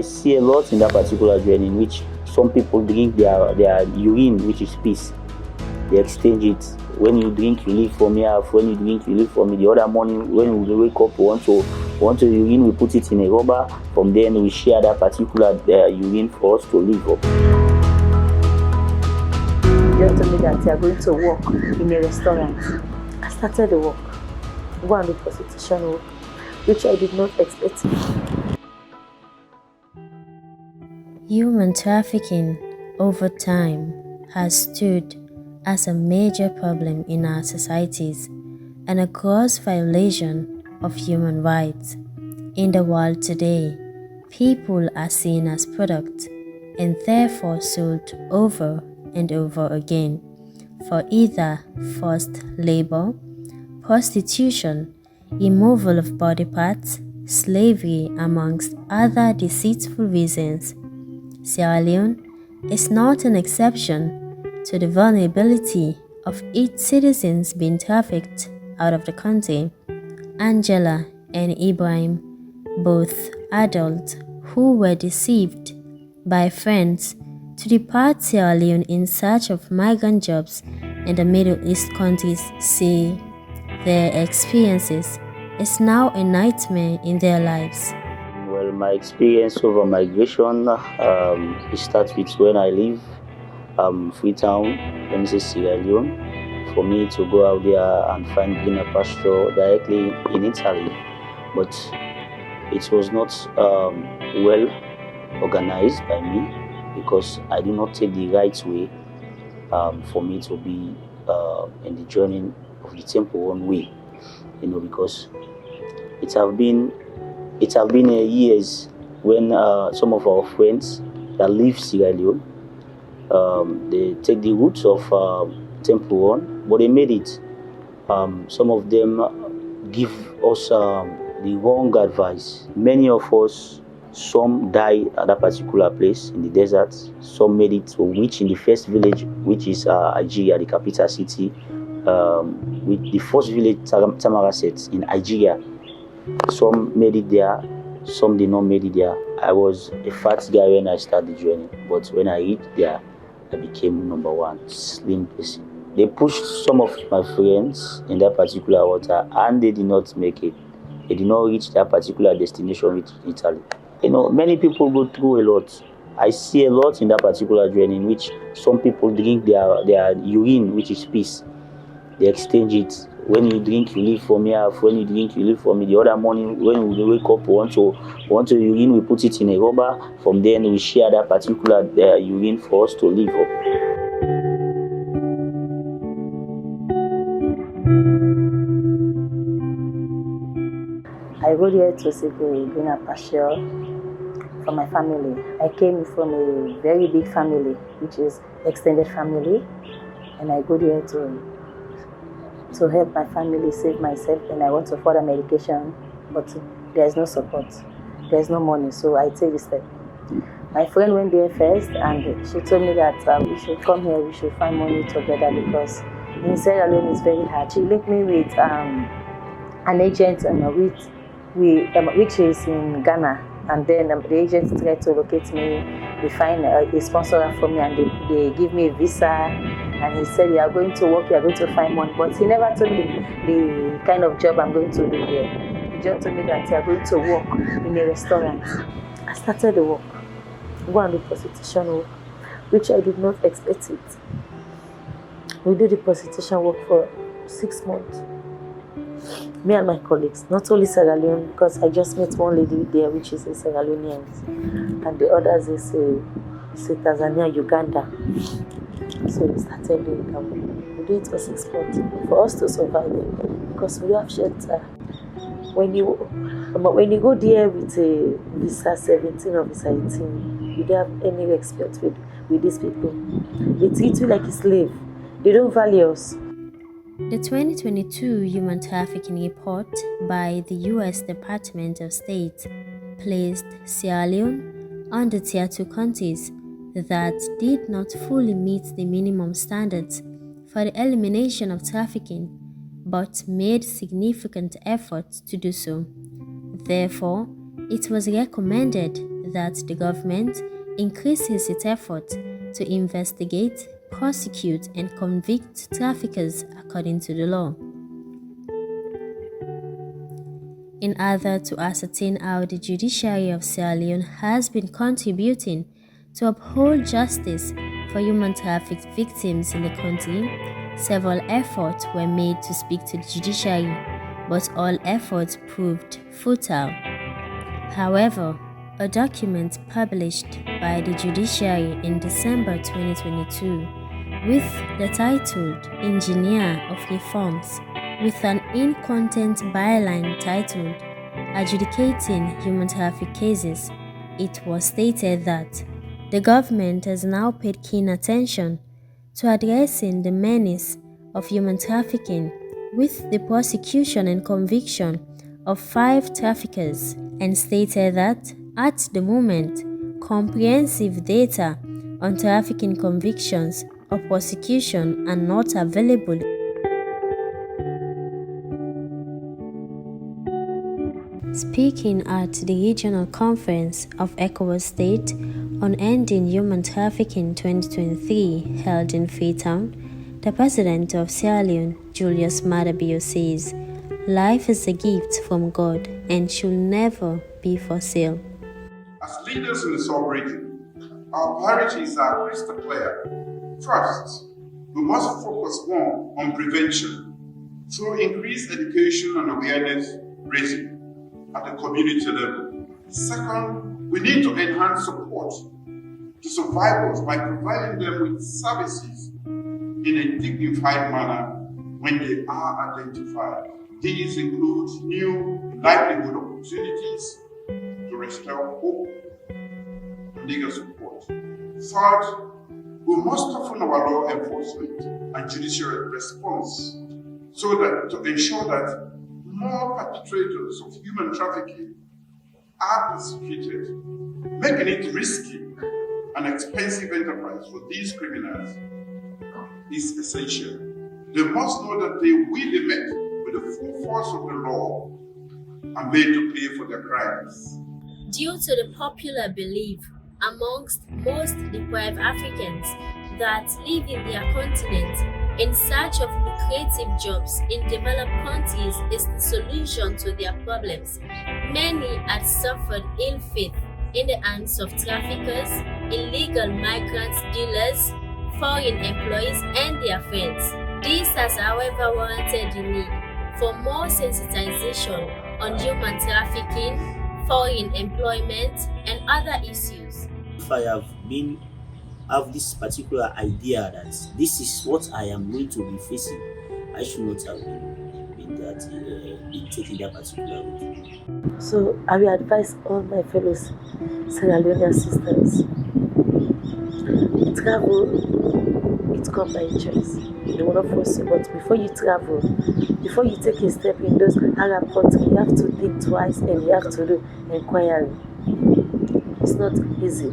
see a lot in that particular journey in which some people drink their urine, which is piss. They exchange it. When you drink, you leave for me. When you drink, you leave for me. The other morning, when we wake up, we want to urine, we put it in a rubber. From then, we share that particular urine for us to live up. You told me that you are going to work in a restaurant. I started the work, go and do prostitution work, which I did not expect. Human trafficking over time has stood as a major problem in our societies and a gross violation of human rights. In the world today, people are seen as products and therefore sold over and over again for either forced labor, prostitution, removal of body parts, slavery, amongst other deceitful reasons. Sierra Leone is not an exception to the vulnerability of its citizens being trafficked out of the country. Angela and Ibrahim, both adults who were deceived by friends to depart Sierra Leone in search of migrant jobs in the Middle East countries, say their experiences is now a nightmare in their lives. Well, my experience over migration, it starts with when I live Freetown, let me say Sierra Leone, for me to go out there and find greener pasture directly in Italy. But it was not well organized by me because I did not take the right way for me to be in the journey of the temple one way, because it have been years when some of our friends that leave Sierra Leone, they take the route of Temple One, but they made it. Some of them give us the wrong advice. Many of us, some died at that particular place in the desert. Some made it to reach in the first village, which is Nigeria, the capital city, with the first village, Tamaraset, in Nigeria. Some made it there, some did not make it there. I was a fat guy when I started the journey, but when I reached there, I became number one, slim person. They pushed some of my friends in that particular water, and they did not make it. They did not reach that particular destination with Italy. Many people go through a lot. I see a lot in that particular journey in which some people drink their urine, which is piss. They exchange it. When you drink, you leave for me. When you drink, you leave for me. The other morning, when we wake up, we want to urine, we put it in a rubber. From then, we share that particular urine for us to live up. I go there to seek a greener pasture for my family. I came from a very big family, which is extended family, and I go there to help my family, save myself, and I want to further medication, but there's no support, there's no money, so I take the step. My friend went there first, and she told me that we should come here, we should find money together because in Sierra Leone it's very hard. She linked me with an agent which is in Ghana, and then the agent tried to locate me. They find a sponsor for me, and they give me a visa. And he said, you are going to work, you are going to find money. But he never told me the kind of job I'm going to do there. He just told me that you are going to work in a restaurant. I started the work, go and do prostitution work, which I did not expect it. We do the prostitution work for 6 months. Me and my colleagues, not only Sierra Leone, because I just met one lady there, which is a Sierra Leonean, and the others is Tanzania, Uganda. So we started doing that. We do it for 6 months for us to survive it, because we have shelter. When you go there with a visa 17 or visa 18, you don't have any respect with these people. They treat you like a slave. They don't value us. The 2022 Human Trafficking Report by the U.S. Department of State placed Sierra Leone on the Tier 2 countries that did not fully meet the minimum standards for the elimination of trafficking, but made significant efforts to do so. Therefore, it was recommended that the government increases its effort to investigate, prosecute, and convict traffickers according to the law. In order to ascertain how the judiciary of Sierra Leone has been contributing to uphold justice for human trafficked victims in the country, several efforts were made to speak to the judiciary, but all efforts proved futile. However, a document published by the judiciary in December 2022 with the title Engineer of Reforms, with an in-content byline titled Adjudicating Human Traffic Cases, it was stated that the government has now paid keen attention to addressing the menace of human trafficking with the prosecution and conviction of 5 traffickers, and stated that at the moment, comprehensive data on trafficking convictions or prosecution are not available. Speaking at the Regional Conference of ECOWAS State on Ending Human Trafficking 2023 held in Freetown, the President of Sierra Leone, Julius Maada Bio, says, "Life is a gift from God and should never be for sale." As leaders in the sub-region, our priorities are crystal clear. First, we must focus more on prevention through increased education and awareness raising at the community level. Second, we need to enhance support to survivors by providing them with services in a dignified manner when they are identified. These include new livelihood opportunities to restore hope and legal support. Third, we must toughen our law enforcement and judicial response so that to ensure that more perpetrators of human trafficking are prosecuted. Making it risky and expensive enterprise for these criminals is essential. They must know that they will be met with the full force of the law and made to pay for their crimes. Due to the popular belief amongst most deprived Africans that live in their continent in search of lucrative jobs in developed countries is the solution to their problems, many had suffered ill fate in the hands of traffickers, illegal migrants, dealers, foreign employees, and their friends. This has, however, warranted the need for more sensitization on human trafficking, foreign employment, and other issues. If I have this particular idea that this is what I am going to be facing, I should not have been taking that particular route. So I will advise all my fellow Sierra Leonean sisters. Travel, it comes by choice. They will not force you, but before you travel, before you take a step in those Arab countries, you have to think twice and you have to do inquiry. It's not easy.